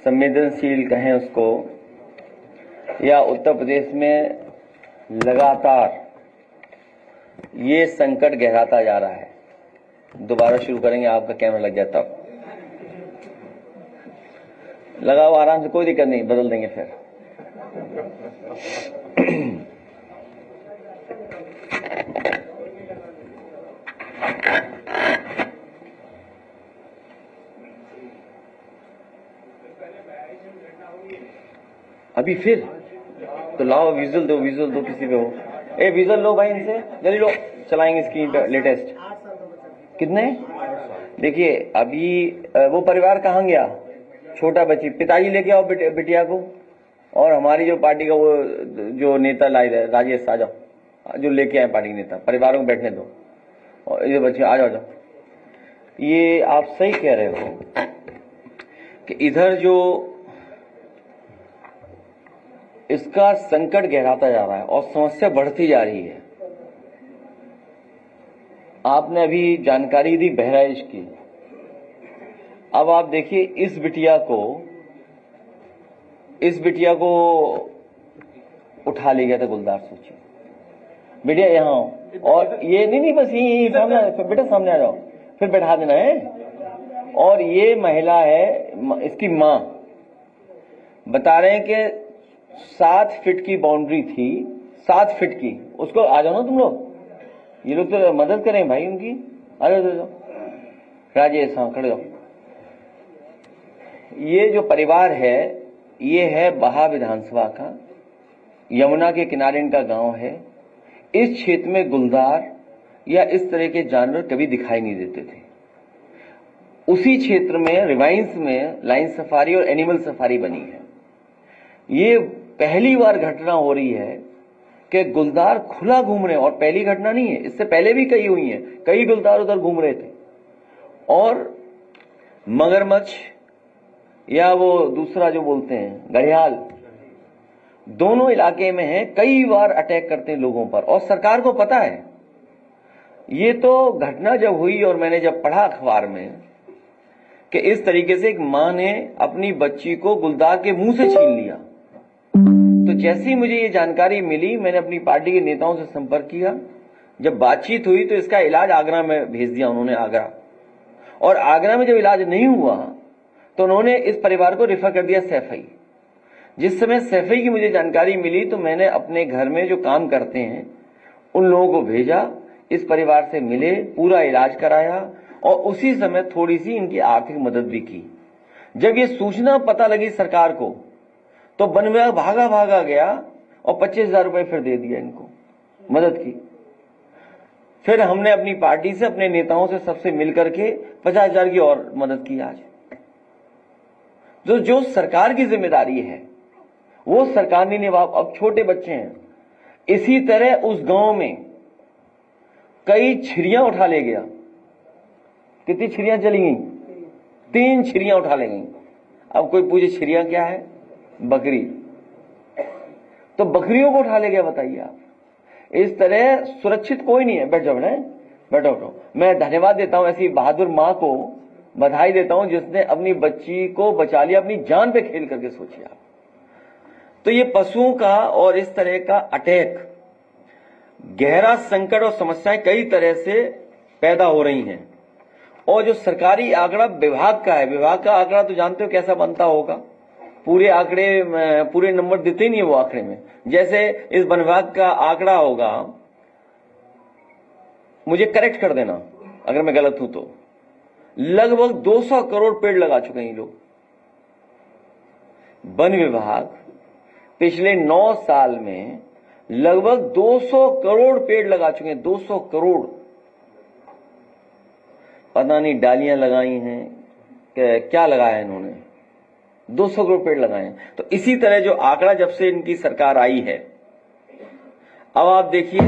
संवेदनशील कहें उसको, या उत्तर प्रदेश में लगातार ये संकट गहराता जा रहा है। दोबारा शुरू करेंगे, आपका कैमरा लग जाए तब लगाओ, आराम से, कोई दिक्कत नहीं, बदल देंगे फिर। अभी फिर तो लाओ, विजुअल दो किसी पे हो। ए विजुअल लो भाई, इनसे जल्दी लो, चलाएंगे स्क्रीन पे लेटेस्ट। कितने? देखिए अभी वो परिवार कहाँ गया, छोटा बच्ची, पिताजी लेके आओ बिटिया को, और हमारी जो पार्टी का वो जो नेता लाई है राजेश, आ जाओ, जो लेके आए पार्टी नेता, परिवारों को बैठने दो, और ये बच्चे आ जाओ। ये आप सही कह रहे हो कि इधर जो इसका संकट गहराता जा रहा है और समस्या बढ़ती जा रही है। आपने अभी जानकारी दी बहराइच की, अब आप देखिए इस बिटिया को उठा ले गया था गुलदार, सोचिए बिटिया यहाँ, और ये नहीं बस यही सामने, बेटा सामने आ जाओ, फिर बैठा देना है। और ये महिला है, इसकी माँ बता रहे हैं कि 7 फीट की बाउंड्री थी, 7 फीट की, उसको आ जाओ ना तुम लोग, ये लोग तो मदद करें भाई उनकी, आ जाओ राजेश, हाँ खड़े जाओ। ये जो परिवार है ये है बहा विधानसभा का, यमुना के किनारे इनका गांव है। इस क्षेत्र में गुलदार या इस तरह के जानवर कभी दिखाई नहीं देते थे। उसी क्षेत्र में रिवाइंस में लाइन सफारी और एनिमल सफारी बनी है। ये पहली बार घटना हो रही है कि गुलदार खुला घूम रहे हैं, और पहली घटना नहीं है, इससे पहले भी कई हुई हैं, कई गुलदार उधर घूम रहे थे। और मगरमच्छ या वो दूसरा जो बोलते हैं घड़ियाल, दोनों इलाके में है, कई बार अटैक करते हैं लोगों पर, और सरकार को पता है। ये तो घटना जब हुई और मैंने जब पढ़ा अखबार में कि इस तरीके से एक मां ने अपनी बच्ची को गुलदार के मुंह से छीन लिया, तो जैसे ही मुझे ये जानकारी मिली मैंने अपनी पार्टी के नेताओं से संपर्क किया। जब बातचीत हुई तो इसका इलाज आगरा में भेज दिया उन्होंने, आगरा। और आगरा में जब इलाज नहीं हुआ तो उन्होंने इस परिवार को रेफर कर दिया सैफई। जिस समय सैफई की मुझे जानकारी मिली तो मैंने अपने घर में जो काम करते हैं उन लोगों को भेजा, इस परिवार से मिले, पूरा इलाज कराया, और उसी समय थोड़ी सी इनकी आर्थिक मदद भी की। जब ये सूचना पता लगी सरकार को तो वन विभाग भागा गया और 25,000 रुपए फिर दे दिया इनको, मदद की। फिर हमने अपनी पार्टी से, अपने नेताओं से, सबसे मिलकर के 50,000 की और मदद की। आज जो सरकार की जिम्मेदारी है वो सरकार ने निभा। अब छोटे बच्चे हैं, इसी तरह उस गांव में कई छिरियां उठा ले गया। कितनी छिरियां चली गई? 3 छिरियां उठा ले गई। अब कोई पूछे छिरियां क्या है? बकरी, तो बकरियों को उठा ले गया, बताइए आप। इस तरह सुरक्षित कोई नहीं है। बैठ जाओ, बैठो। मैं धन्यवाद देता हूं ऐसी बहादुर मां को, बधाई देता हूं जिसने अपनी बच्ची को बचा लिया, अपनी जान पे खेल करके। सोचिए आप। तो ये पशुओं का और इस तरह का अटैक, गहरा संकट और समस्याएं कई तरह से पैदा हो रही हैं। और जो सरकारी आंकड़ा विभाग का है, विभाग का आंकड़ा तो जानते हो कैसा बनता होगा, पूरे आंकड़े, पूरे नंबर देते ही नहीं है वो आंकड़े में। जैसे इस वन विभाग का आंकड़ा होगा, मुझे करेक्ट कर देना अगर मैं गलत हूं तो, लगभग 200 करोड़ पेड़ लगा चुके हैं ये लोग। वन विभाग पिछले 9 साल में लगभग 200 करोड़ पेड़ लगा चुके हैं। 200 करोड़, पता नहीं डालियां लगाई हैं क्या लगाया है इन्होंने, 200 करोड़ पेड़ लगाए हैं। तो इसी तरह जो आंकड़ा जब से इनकी सरकार आई है, अब आप देखिए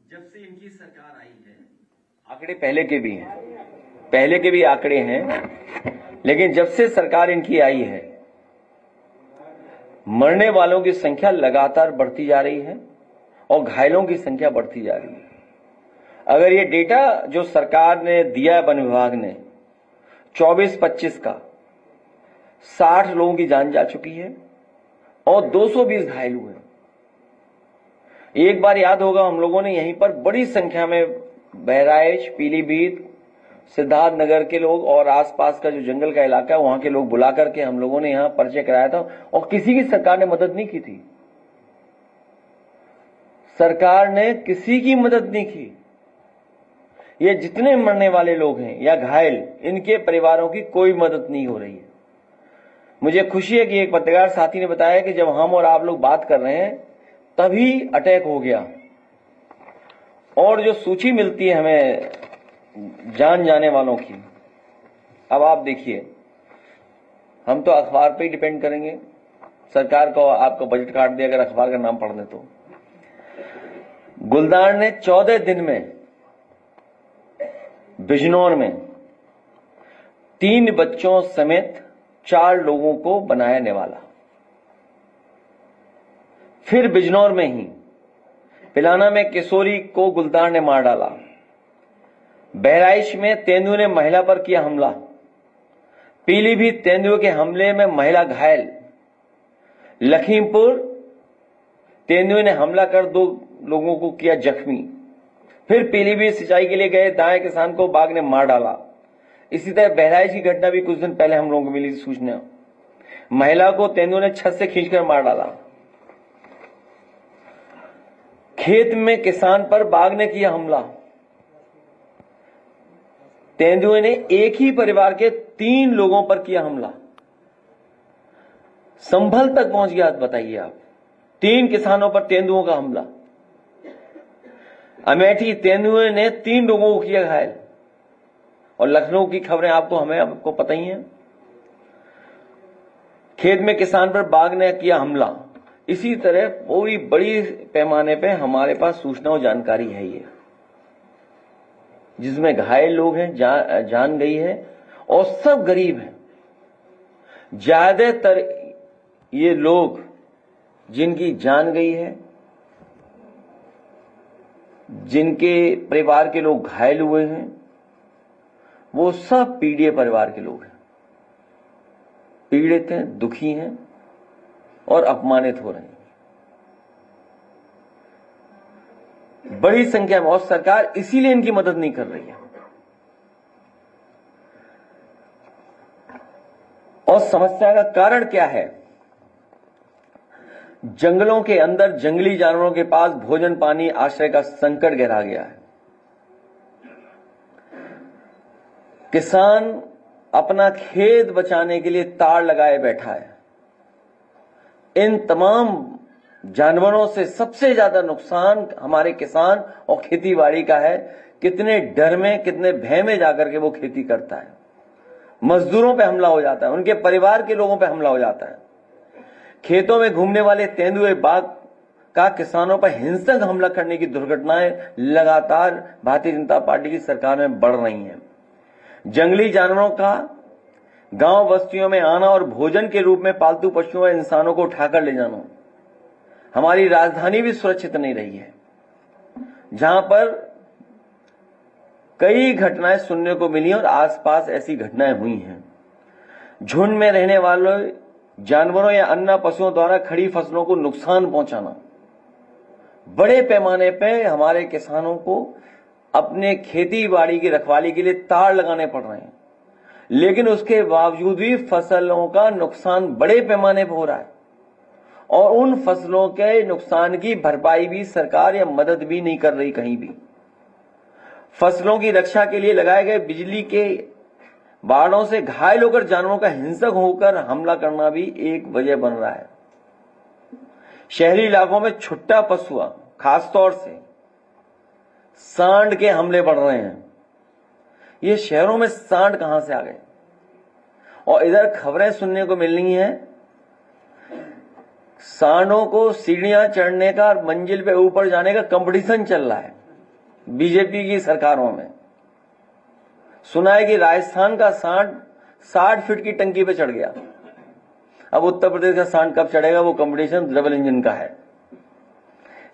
जब से इनकी सरकार आई है, आंकड़े पहले के भी हैं, पहले के भी आंकड़े हैं, लेकिन जब से सरकार इनकी आई है मरने वालों की संख्या लगातार बढ़ती जा रही है और घायलों की संख्या बढ़ती जा रही है। अगर ये डेटा जो सरकार ने दिया है, वन विभाग ने 24-25 का, 60 लोगों की जान जा चुकी है और 220 घायल हुए। एक बार याद होगा, हम लोगों ने यहीं पर बड़ी संख्या में बहराइच, पीलीभीत, सिद्धार्थनगर के लोग और आसपास का जो जंगल का इलाका है वहां के लोग बुला करके हम लोगों ने यहां पर्चे कराया था और किसी की सरकार ने मदद नहीं की थी। सरकार ने किसी की मदद नहीं की। ये जितने मरने वाले लोग हैं या घायल, इनके परिवारों की कोई मदद नहीं हो रही है। मुझे खुशी है कि एक पत्रकार साथी ने बताया कि जब हम और आप लोग बात कर रहे हैं तभी अटैक हो गया। और जो सूची मिलती है हमें जान जाने वालों की, अब आप देखिए, हम तो अखबार पे ही डिपेंड करेंगे। सरकार को आपका बजट काट दिया, अगर अखबार का नाम पढ़ दें तो गुलदार ने 14 दिन में बिजनौर में 3 बच्चों समेत 4 लोगों को बनाया निवाला। फिर बिजनौर में ही पिलाना में किशोरी को गुलदार ने मार डाला। बहराइच में तेंदुए ने महिला पर किया हमला। पीलीभीत तेंदुए के हमले में महिला घायल। लखीमपुर तेंदुए ने हमला कर 2 लोगों को किया जख्मी। फिर पीलीभीत सिंचाई के लिए गए दाएं किसान को बाघ ने मार डाला। इसी तरह बहराइच की घटना भी कुछ दिन पहले हम लोगों को मिली सूचना। महिला को तेंदुए ने छत से खींचकर मार डाला। खेत में किसान पर बाघ ने किया हमला। तेंदुए ने एक ही परिवार के 3 लोगों पर किया हमला। संभल तक पहुंच गया, बताइए आप, 3 किसानों पर तेंदुओं का हमला। अमेठी तेंदुए ने 3 लोगों को किया घायल। और लखनऊ की खबरें आपको पता ही हैं। खेत में किसान पर बाघ ने किया हमला। इसी तरह पूरी बड़ी पैमाने पे हमारे पास सूचना और जानकारी है ये, जिसमें घायल लोग हैं, जान गई है और सब गरीब हैं। ज्यादातर ये लोग जिनकी जान गई है, जिनके परिवार के लोग घायल हुए हैं, वो सब पीड़ित परिवार के लोग हैं, पीड़ित हैं, दुखी हैं और अपमानित हो रहे हैं बड़ी संख्या में। और सरकार इसीलिए इनकी मदद नहीं कर रही है। और समस्या का कारण क्या है? जंगलों के अंदर जंगली जानवरों के पास भोजन, पानी, आश्रय का संकट गहरा गया है। किसान अपना खेत बचाने के लिए तार लगाए बैठा है। इन तमाम जानवरों से सबसे ज्यादा नुकसान हमारे किसान और खेतीबाड़ी का है। कितने डर में, कितने भय में जाकर के वो खेती करता है। मजदूरों पे हमला हो जाता है, उनके परिवार के लोगों पे हमला हो जाता है। खेतों में घूमने वाले तेंदुए, बाघ का किसानों पर हिंसक हमला करने की दुर्घटनाएं लगातार भारतीय जनता पार्टी की सरकार में बढ़ रही हैं। जंगली जानवरों का गांव बस्तियों में आना और भोजन के रूप में पालतू पशुओं और इंसानों को उठाकर ले जाना। हमारी राजधानी भी सुरक्षित नहीं रही है, जहां पर कई घटनाएं सुनने को मिली और आसपास ऐसी घटनाएं हुई हैं। झुंड में रहने वाले जानवरों या अन्य पशुओं द्वारा खड़ी फसलों को नुकसान पहुंचाना। बड़े पैमाने पर हमारे किसानों को अपने खेती बाड़ी की रखवाली के लिए तार लगाने पड़ रहे हैं, लेकिन उसके बावजूद भी फसलों का नुकसान बड़े पैमाने पर हो रहा है। और उन फसलों के नुकसान की भरपाई भी सरकार या मदद भी नहीं कर रही कहीं भी। फसलों की रक्षा के लिए लगाए गए बिजली के बाड़ों से घायल होकर जानवरों का हिंसक होकर हमला करना भी एक वजह बन रहा है। शहरी इलाकों में छुट्टा पशुआ, खासतौर से सांड के हमले बढ़ रहे हैं। ये शहरों में सांड कहां से आ गए? और इधर खबरें सुनने को मिल रही हैं, सांडों को सीढ़ियां चढ़ने का और मंजिल पे ऊपर जाने का कंपटीशन चल रहा है बीजेपी की सरकारों में। सुना है कि राजस्थान का सांड 60 फीट की टंकी पे चढ़ गया। अब उत्तर प्रदेश का सांड कब चढ़ेगा, वो कंपटीशन डबल इंजन का है।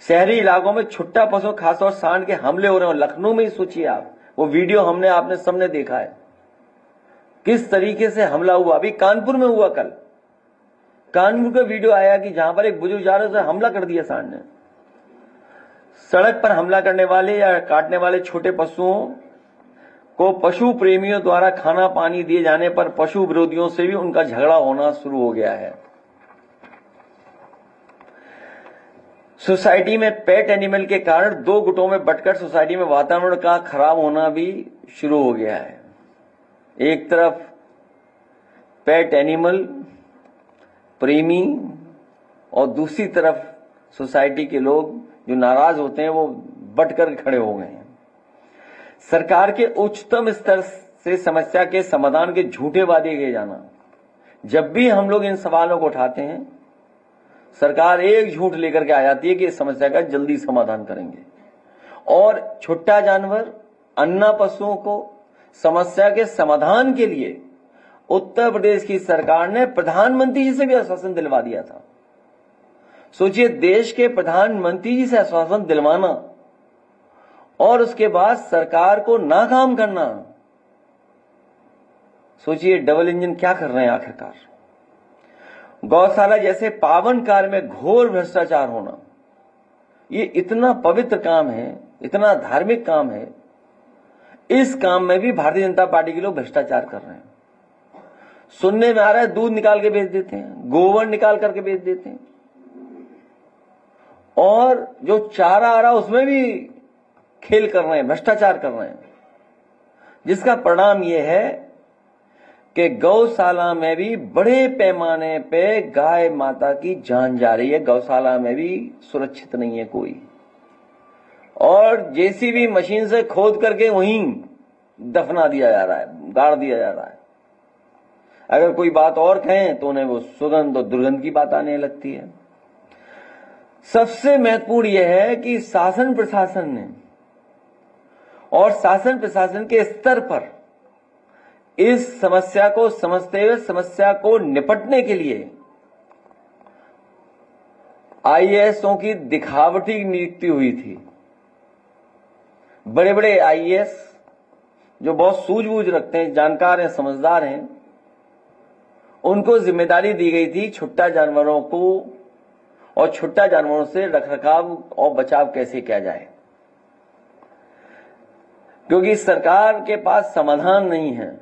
शहरी इलाकों में छुट्टा पशु खासतौर सांड के हमले हो रहे हो। लखनऊ में ही सोचिए आप, वो वीडियो हमने आपने सबने देखा है किस तरीके से हमला हुआ। अभी कानपुर में हुआ, कल कानपुर का वीडियो आया कि जहां पर एक बुजुर्ग जा रहे थे, हमला कर दिया सांड ने। सड़क पर हमला करने वाले या काटने वाले छोटे पशुओं को पशु प्रेमियों द्वारा खाना पानी दिए जाने पर पशु विरोधियों से भी उनका झगड़ा होना शुरू हो गया है। सोसाइटी में पेट एनिमल के कारण दो गुटों में बंटकर सोसाइटी में वातावरण का खराब होना भी शुरू हो गया है। एक तरफ पेट एनिमल प्रेमी और दूसरी तरफ सोसाइटी के लोग जो नाराज होते हैं वो बंटकर खड़े हो गए हैं। सरकार के उच्चतम स्तर से समस्या के समाधान के झूठे वादे किए जाना। जब भी हम लोग इन सवालों को उठाते हैं, सरकार एक झूठ लेकर के आ जाती है कि इस समस्या का जल्दी समाधान करेंगे। और छुट्टा जानवर, अन्ना पशुओं को समस्या के समाधान के लिए उत्तर प्रदेश की सरकार ने प्रधानमंत्री जी से भी आश्वासन दिलवा दिया था। सोचिए, देश के प्रधानमंत्री जी से आश्वासन दिलवाना और उसके बाद सरकार को नाकाम करना। सोचिए डबल इंजन क्या कर रहे हैं आखिरकार। गौशाला जैसे पावन कार्य में घोर भ्रष्टाचार होना, ये इतना पवित्र काम है, इतना धार्मिक काम है, इस काम में भी भारतीय जनता पार्टी के लोग भ्रष्टाचार कर रहे हैं। सुनने में आ रहा है दूध निकाल के बेच देते हैं, गोबर निकाल करके बेच देते हैं, और जो चारा आ रहा है उसमें भी खेल कर रहे हैं, भ्रष्टाचार कर रहे हैं, जिसका परिणाम यह है कि गौशाला में भी बड़े पैमाने पे गाय माता की जान जा रही है। गौशाला में भी सुरक्षित नहीं है कोई, और जेसीबी मशीन से खोद करके वहीं दफना दिया जा रहा है, गाड़ दिया जा रहा है। अगर कोई बात और कहें तो उन्हें वो सुगंध और दुर्गंध की बात आने लगती है। सबसे महत्वपूर्ण यह है कि शासन प्रशासन ने और शासन प्रशासन के स्तर पर इस समस्या को समझते हुए समस्या को निपटने के लिए आईएएसओं की दिखावटी नियुक्ति हुई थी। बड़े बड़े आईएएस जो बहुत सूझबूझ रखते हैं, जानकार हैं, समझदार हैं, उनको जिम्मेदारी दी गई थी छुट्टा जानवरों को और छुट्टा जानवरों से रखरखाव और बचाव कैसे किया जाए, क्योंकि सरकार के पास समाधान नहीं है।